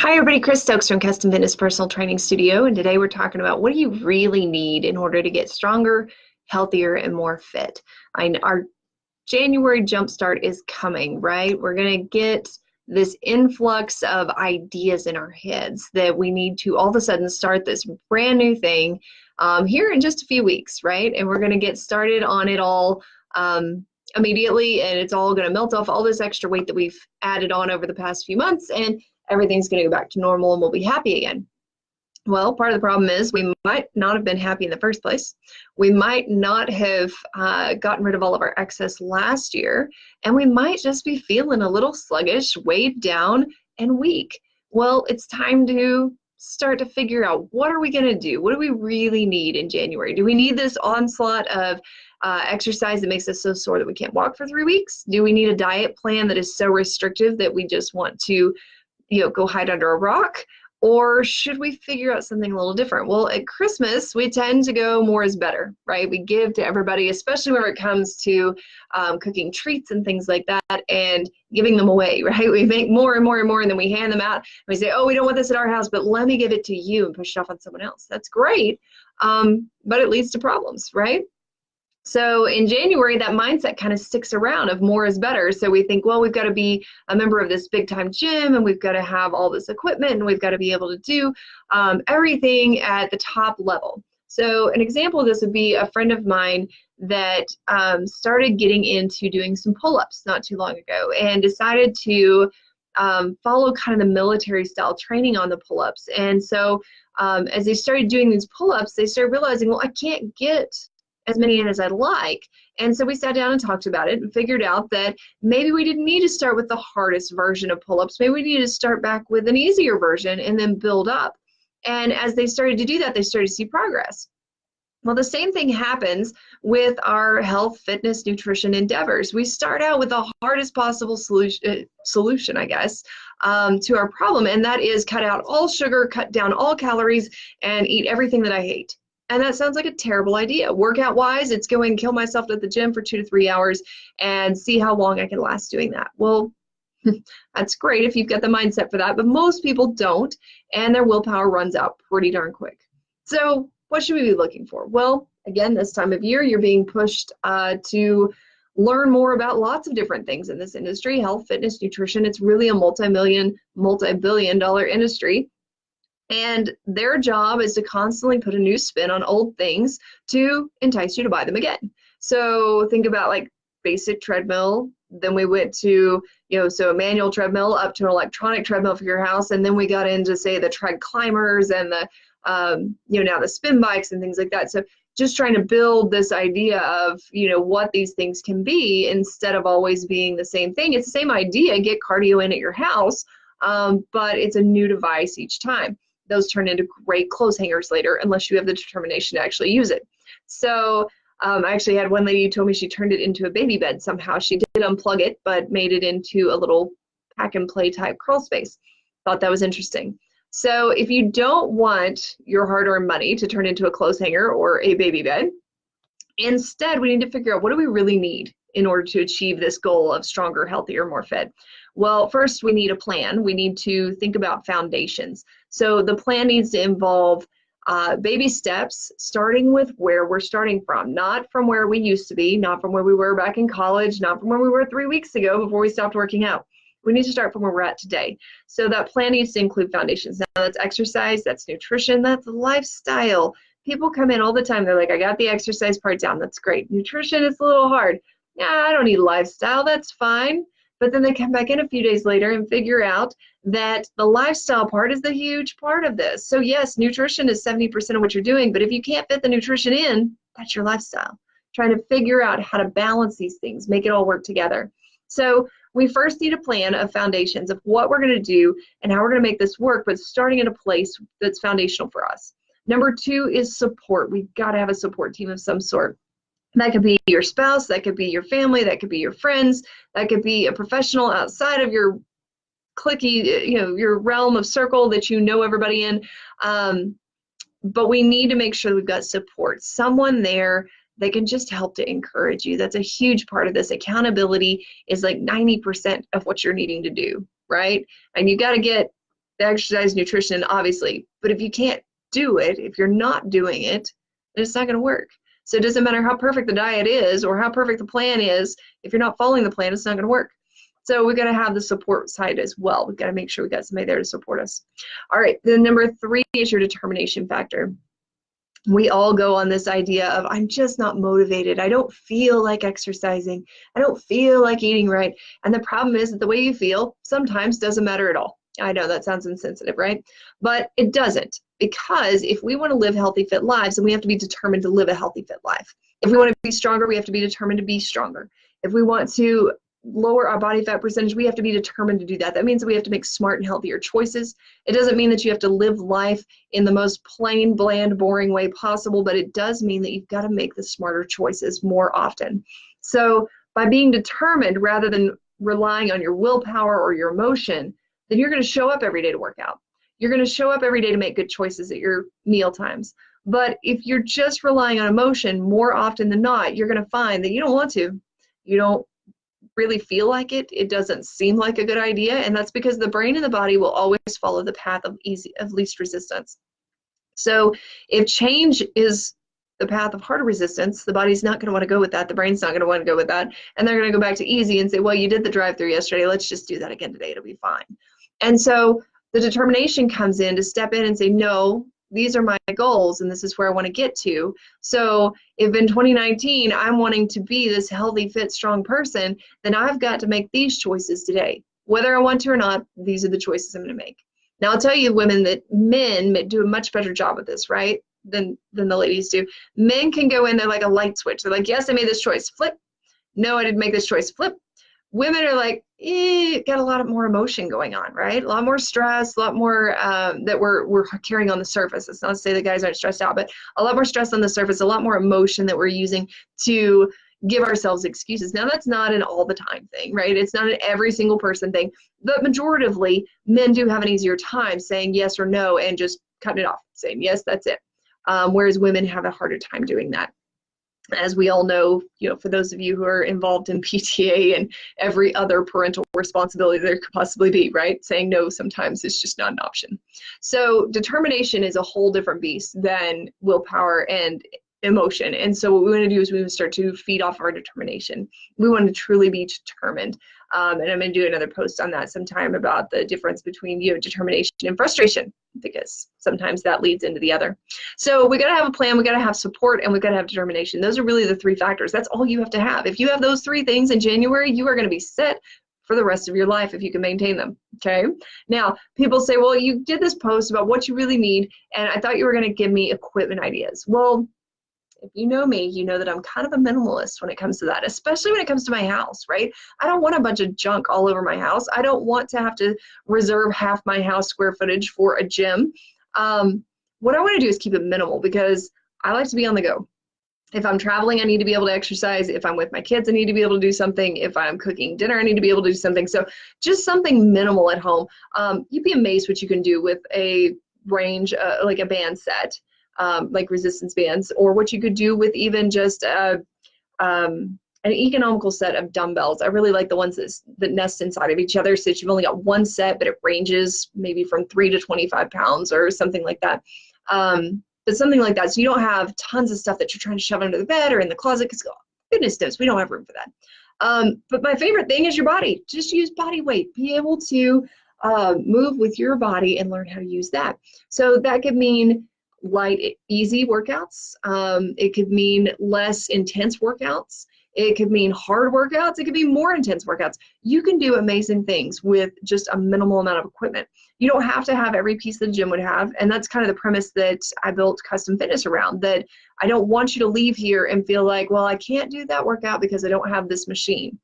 Hi everybody, Chris Stokes from Custom Fitness Personal Training Studio, and today we're talking about what do you really need in order to get stronger, healthier, and more fit. Our January jumpstart is coming, right? We're going to get this influx of ideas in our heads that we need to all of a sudden start this brand new thing here in just a few weeks, right? And we're going to get started on it all immediately, and it's all going to melt off all this extra weight that we've added on over the past few months, and everything's going to go back to normal and we'll be happy again. Well, part of the problem is we might not have been happy in the first place. We might not have gotten rid of all of our excess last year, and we might just be feeling a little sluggish, weighed down, and weak. Well, it's time to start to figure out, what are we going to do? What do we really need in January? Do we need this onslaught of exercise that makes us so sore that we can't walk for 3 weeks? Do we need a diet plan that is so restrictive that we just want to go hide under a rock? Or should we figure out something a little different? Well, at Christmas, we tend to go more is better, right? We give to everybody, especially when it comes to cooking treats and things like that and giving them away, right? We make more and more and more, and then we hand them out. And we say, oh, we don't want this at our house, but let me give it to you, and push it off on someone else. That's great, but it leads to problems, right? So in January, that mindset kind of sticks around of more is better. So we think, well, we've got to be a member of this big time gym, and we've got to have all this equipment, and we've got to be able to do everything at the top level. So an example of this would be a friend of mine that started getting into doing some pull-ups not too long ago, and decided to follow kind of the military style training on the pull-ups. And so as they started doing these pull-ups, they started realizing, well, I can't get as many in as I'd like. And so we sat down and talked about it and figured out that maybe we didn't need to start with the hardest version of pull-ups. Maybe we needed to start back with an easier version and then build up. And as they started to do that, they started to see progress. Well, the same thing happens with our health, fitness, nutrition endeavors. We start out with the hardest possible solution, I guess, to our problem, and that is cut out all sugar, cut down all calories, and eat everything that I hate. And that sounds like a terrible idea. Workout wise, it's going to kill myself at the gym for 2 to 3 hours and see how long I can last doing that. Well, that's great if you've got the mindset for that, but most people don't, and their willpower runs out pretty darn quick. So what should we be looking for? Well, again, this time of year, you're being pushed to learn more about lots of different things in this industry, health, fitness, nutrition. It's really a multi-billion dollar industry. And their job is to constantly put a new spin on old things to entice you to buy them again. So think about like basic treadmill. Then we went to, so a manual treadmill up to an electronic treadmill for your house. And then we got into, say, the tread climbers and the, now the spin bikes and things like that. So just trying to build this idea of, what these things can be instead of always being the same thing. It's the same idea, get cardio in at your house, but it's a new device each time. Those turn into great clothes hangers later, unless you have the determination to actually use it. So I actually had one lady who told me she turned it into a baby bed somehow. She did unplug it, but made it into a little pack and play type crawl space. Thought that was interesting. So if you don't want your hard-earned money to turn into a clothes hanger or a baby bed, instead we need to figure out, what do we really need in order to achieve this goal of stronger, healthier, more fit? Well, first we need a plan. We need to think about foundations. So the plan needs to involve baby steps, starting with where we're starting from, not from where we used to be, not from where we were back in college, not from where we were 3 weeks ago before we stopped working out. We need to start from where we're at today. So that plan needs to include foundations. Now that's exercise, that's nutrition, that's lifestyle. People come in all the time, they're like, I got the exercise part down, that's great. Nutrition is a little hard. Yeah, I don't need lifestyle, that's fine. But then they come back in a few days later and figure out that the lifestyle part is the huge part of this. So yes, nutrition is 70% of what you're doing, but if you can't fit the nutrition in, that's your lifestyle. Trying to figure out how to balance these things, make it all work together. So we first need a plan of foundations of what we're going to do and how we're going to make this work, but starting in a place that's foundational for us. Number 2 is support. We've got to have a support team of some sort. That could be your spouse, that could be your family, that could be your friends, that could be a professional outside of your cliquey, your realm of circle that everybody in. But we need to make sure we've got support, someone there that can just help to encourage you. That's a huge part of this. Accountability is like 90% of what you're needing to do, right? And you got to get the exercise, nutrition, obviously. But if you can't do it, if you're not doing it, then it's not going to work. So it doesn't matter how perfect the diet is or how perfect the plan is. If you're not following the plan, it's not going to work. So we've got to have the support side as well. We've got to make sure we've got somebody there to support us. All right, then number 3 is your determination factor. We all go on this idea of, I'm just not motivated. I don't feel like exercising. I don't feel like eating right. And the problem is that the way you feel sometimes doesn't matter at all. I know that sounds insensitive, right? But it doesn't, because if we want to live healthy, fit lives, then we have to be determined to live a healthy, fit life. If we want to be stronger, we have to be determined to be stronger. If we want to lower our body fat percentage, we have to be determined to do that. That means that we have to make smart and healthier choices. It doesn't mean that you have to live life in the most plain, bland, boring way possible, but it does mean that you've got to make the smarter choices more often. So by being determined rather than relying on your willpower or your emotion, then you're going to show up every day to work out. You're going to show up every day to make good choices at your meal times. But if you're just relying on emotion, more often than not, you're going to find that you don't want to. You don't really feel like it. It doesn't seem like a good idea. And that's because the brain and the body will always follow the path of least resistance. So if change is the path of harder resistance, the body's not going to want to go with that. The brain's not going to want to go with that. And they're going to go back to easy and say, well, you did the drive-through yesterday. Let's just do that again today. It'll be fine. And so the determination comes in to step in and say, no, these are my goals and this is where I want to get to. So if in 2019 I'm wanting to be this healthy, fit, strong person, then I've got to make these choices today. Whether I want to or not, these are the choices I'm going to make. Now I'll tell you, women, that men do a much better job with this, right, than the ladies do. Men can go in there like a light switch. They're like, yes, I made this choice, flip. No, I didn't make this choice, flip. Women are like, got a lot more emotion going on, right? A lot more stress, a lot more that we're carrying on the surface. It's not to say that guys aren't stressed out, but a lot more stress on the surface, a lot more emotion that we're using to give ourselves excuses. Now, that's not an all the time thing, right? It's not an every single person thing, but majoritively, men do have an easier time saying yes or no and just cutting it off, saying yes, that's it. Whereas women have a harder time doing that. As we all know, for those of you who are involved in PTA and every other parental responsibility there could possibly be, right? Saying no sometimes is just not an option. So determination is a whole different beast than willpower and emotion. And so what we want to do is we want to start to feed off our determination. We want to truly be determined. And I'm going to do another post on that sometime about the difference between determination and frustration, because sometimes that leads into the other. So we got to have a plan, we got to have support, and we got to have determination. Those are really the 3 factors. That's all you have to have. If you have those 3 things in January, you are going to be set for the rest of your life if you can maintain them. Okay. Now, people say, well, you did this post about what you really need, and I thought you were going to give me equipment ideas. Well, if you know me, you know that I'm kind of a minimalist when it comes to that, especially when it comes to my house, right? I don't want a bunch of junk all over my house. I don't want to have to reserve half my house square footage for a gym. What I want to do is keep it minimal, because I like to be on the go. If I'm traveling, I need to be able to exercise. If I'm with my kids, I need to be able to do something. If I'm cooking dinner, I need to be able to do something. So just something minimal at home. You'd be amazed what you can do with a range, like a band set. Like resistance bands, or what you could do with even just an economical set of dumbbells. I really like the ones that nest inside of each other, so that you've only got one set, but it ranges maybe from 3 to 25 pounds or something like that. But something like that, so you don't have tons of stuff that you're trying to shove under the bed or in the closet, because goodness knows we don't have room for that. But my favorite thing is your body. Just use body weight. Be able to move with your body and learn how to use that. So that could mean light, easy workouts. It could mean less intense workouts. It could mean hard workouts. It could be more intense workouts. You can do amazing things with just a minimal amount of equipment. You don't have to have every piece that the gym would have. And that's kind of the premise that I built Custom Fitness around, that I don't want you to leave here and feel like, well, I can't do that workout because I don't have this machine.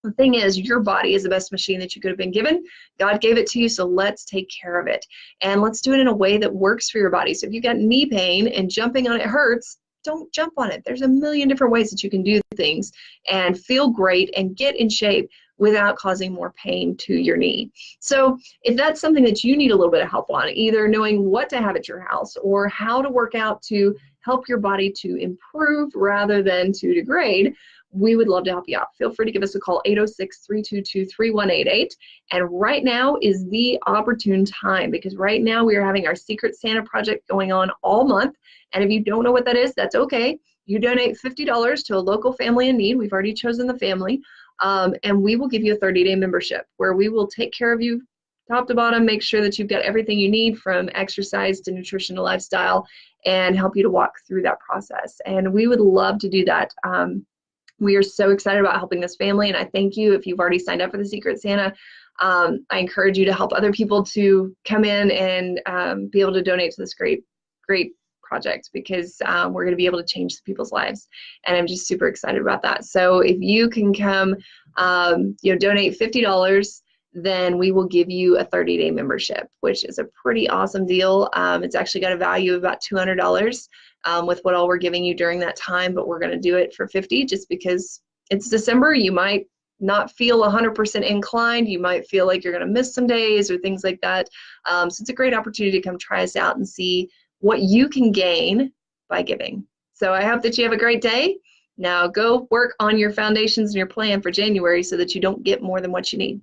The thing is, your body is the best machine that you could have been given. God gave it to you, so let's take care of it. And let's do it in a way that works for your body. So if you've got knee pain and jumping on it hurts, don't jump on it. There's a million different ways that you can do things and feel great and get in shape without causing more pain to your knee. So if that's something that you need a little bit of help on, either knowing what to have at your house or how to work out to help your body to improve rather than to degrade, we would love to help you out. Feel free to give us a call, 806-322-3188. And right now is the opportune time, because right now we are having our Secret Santa project going on all month. And if you don't know what that is, that's okay. You donate $50 to a local family in need. We've already chosen the family. And we will give you a 30-day membership where we will take care of you top to bottom, make sure that you've got everything you need from exercise to nutrition to lifestyle, and help you to walk through that process. And we would love to do that. We are so excited about helping this family, and I thank you if you've already signed up for the Secret Santa. I encourage you to help other people to come in and be able to donate to this great project, because we're going to be able to change people's lives, and I'm just super excited about that. So if you can come, donate $50, then we will give you a 30-day membership, which is a pretty awesome deal. It's actually got a value of about $200 with what all we're giving you during that time, but we're going to do it for $50 just because it's December. You might not feel 100% inclined. You might feel like you're going to miss some days or things like that. So it's a great opportunity to come try us out and see what you can gain by giving. So I hope that you have a great day. Now go work on your foundations and your plan for January so that you don't get more than what you need.